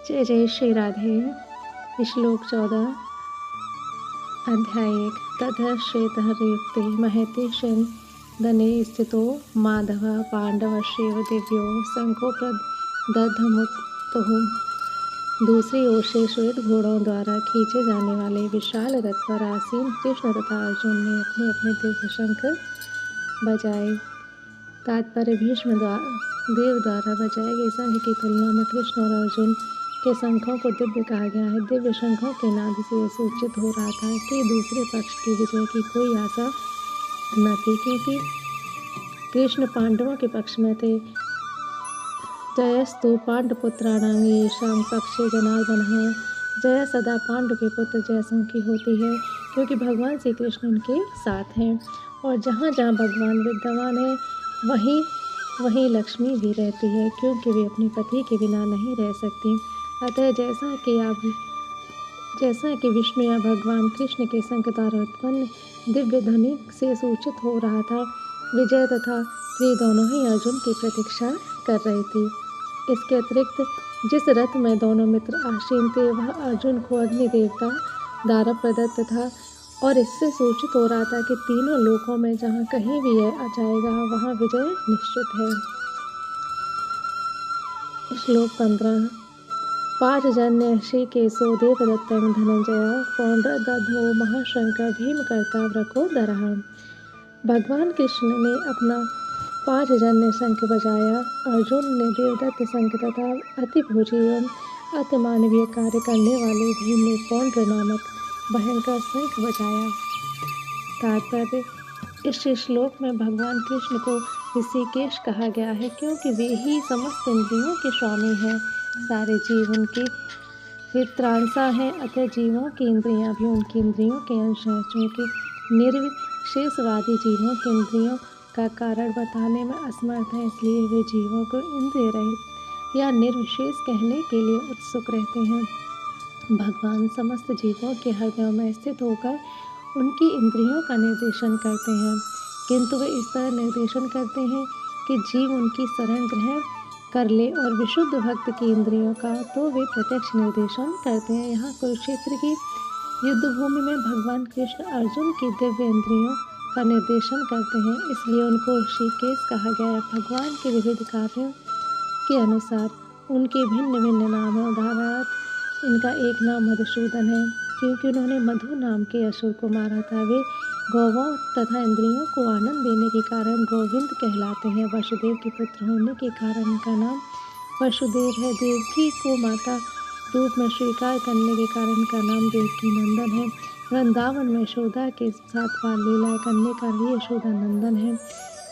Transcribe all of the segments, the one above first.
जय जय श्री राधे। श्लोक 14 अध्याय 1 ततः श्वेतहरयुक्ते महते शयनदने स्थितो माधवः पाण्डवश्चैव दिव्यो शंखो प्रदधमुत्तुः। दूसरी ओर से श्वेत घोड़ों द्वारा खींचे जाने वाले विशाल रथ पर आसीन कृष्ण तथा अर्जुन ने अपने अपने दिव्य शंख बजाए। तात्पर्य भीष्म देव द्वारा बजाए गए शंख की तुलना में कृष्ण और अर्जुन के शंखों को दिव्य कहा गया है। दिव्य शंखों के नाद से यह सूचित हो रहा था कि दूसरे पक्ष की विजय की कोई आशा न थी, क्योंकि कृष्ण पांडवों के पक्ष में थे। जयस्तु पांडुपुत्राणां येषां पक्षे जनार्दनः। जय सदा पांडु के पुत्र जयसों की होती है, क्योंकि भगवान श्री कृष्ण उनके साथ हैं, और जहाँ जहाँ भगवान विद्यमान है वहीं लक्ष्मी भी रहती है, क्योंकि वे अपने पति के बिना नहीं रह सकती। अतः जैसा कि विष्णु या भगवान कृष्ण के शंख द्वारा उत्पन्न दिव्य ध्वनि से सूचित हो रहा था, विजय तथा वे दोनों ही अर्जुन की प्रतीक्षा कर रही थी। इसके अतिरिक्त जिस रथ में दोनों मित्र आसीन थे वह अर्जुन को अग्नि देवता द्वारा प्रदत्त था, और इससे सूचित हो रहा था कि तीनों लोकों में जहाँ कहीं भी यह आ जाएगा वहाँ विजय निश्चित है। श्लोक 15 पांचजन्य ऋषिकेशो देवदत्तं धनंजय पौंड्रदध्मो महाशंकर भीमकर्ता वृकोदरः। भगवान कृष्ण ने अपना पांचजन्य शंख बजाया। अर्जुन ने देवदत्त शंख तथा अतिभुजी एवं अतिमानवीय कार्य करने वाले भीम ने पौंड्र नामक भयंकर शंख बजाया। तात्पर्य इस श्लोक में भगवान कृष्ण को ऋषिकेश कहा गया है, क्योंकि वे ही समस्त इंद्रियों के स्वामी हैं। सारे जीव उनके वित्रांसा हैं, अतः जीवों की इंद्रियां भी उनकी इंद्रियों के अंश हैं। चूँकि निर्विशेषवादी जीवों की इंद्रियों का कारण बताने में असमर्थ है, इसलिए वे जीवों को इंद्रिय रहित या निर्विशेष कहने के लिए उत्सुक रहते हैं। भगवान समस्त जीवों के हृदयों में स्थित होकर उनकी इंद्रियों का निर्देशन करते हैं, किंतु वे इस तरह निर्देशन करते हैं कि जीव उनकी शरण ग्रहण कर ले, और विशुद्ध भक्त की इंद्रियों का तो वे प्रत्यक्ष निर्देशन करते हैं। यहाँ कुरुक्षेत्र की युद्ध भूमि में भगवान कृष्ण अर्जुन की दिव्य इंद्रियों का निर्देशन करते हैं, इसलिए उनको ऋषिकेश कहा गया है। भगवान के विविध कार्यों के अनुसार उनके भिन्न भिन्न नाम हैं। उदाहरणार्थ इनका एक नाम मधुसूदन है, क्योंकि उन्होंने मधु नाम के असुर को मारा था। वे गौवों तथा इंद्रियों को आनंद देने के कारण गोविंद कहलाते हैं। वसुदेव के पुत्र होने के कारण उनका नाम वसुदेव है। देवकी को माता रूप में स्वीकार करने के कारण उनका नाम देवकी नंदन है। वृंदावन में यशोदा के साथ बाल लीलाएं करने का भी यशोदा नंदन है।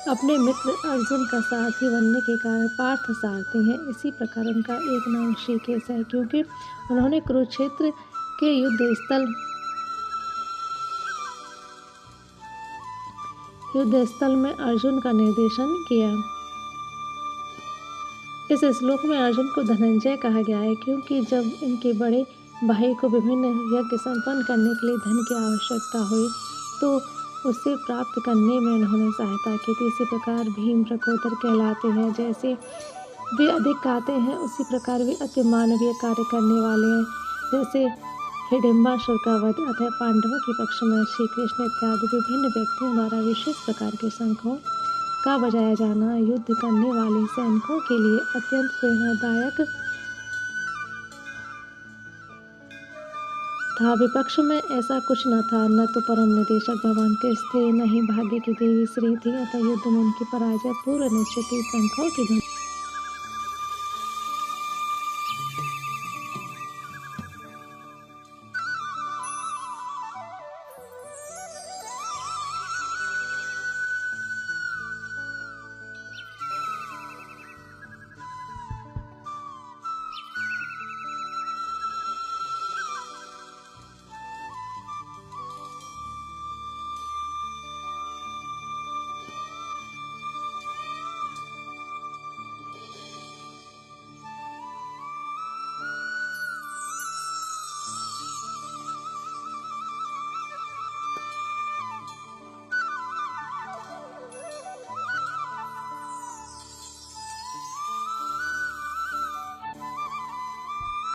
अपने मित्र अर्जुन का सारथी बनने के कारण पार्थ सारथी हैं। इसी प्रकार उनका एक नाम ऋषिकेश है, क्योंकि उन्होंने कुरुक्षेत्र के युद्ध स्थल में अर्जुन का निर्देशन किया। इस श्लोक में अर्जुन को धनंजय कहा गया है, क्योंकि जब इनके बड़े भाई को विभिन्न यज्ञ संपन्न करने के लिए धन की आवश्यकता हुई तो उसे प्राप्त करने में उन्होंने सहायता की थी। इसी प्रकार भीम वृकोदर कहलाते हैं। जैसे वे अधिक खाते हैं, उसी प्रकार वे अति मानवीय कार्य करने वाले हैं। जैसे हिडिंबासुर का वध, अतः पांडवों के पक्ष में श्री कृष्ण इत्यादि विभिन्न व्यक्तियों द्वारा विशेष प्रकार के शंखों का बजाया जाना युद्ध करने वाले सैनिकों के लिए अत्यंत प्रेरणादायक था। विपक्ष में ऐसा कुछ न था, न तो परम निदेशक भगवान कृष्ण थे, न ही भाग्य की देवी श्री थी, अतः युद्ध में उनकी पराजय पूर्व निश्चित थी। शंखों की ध्वनि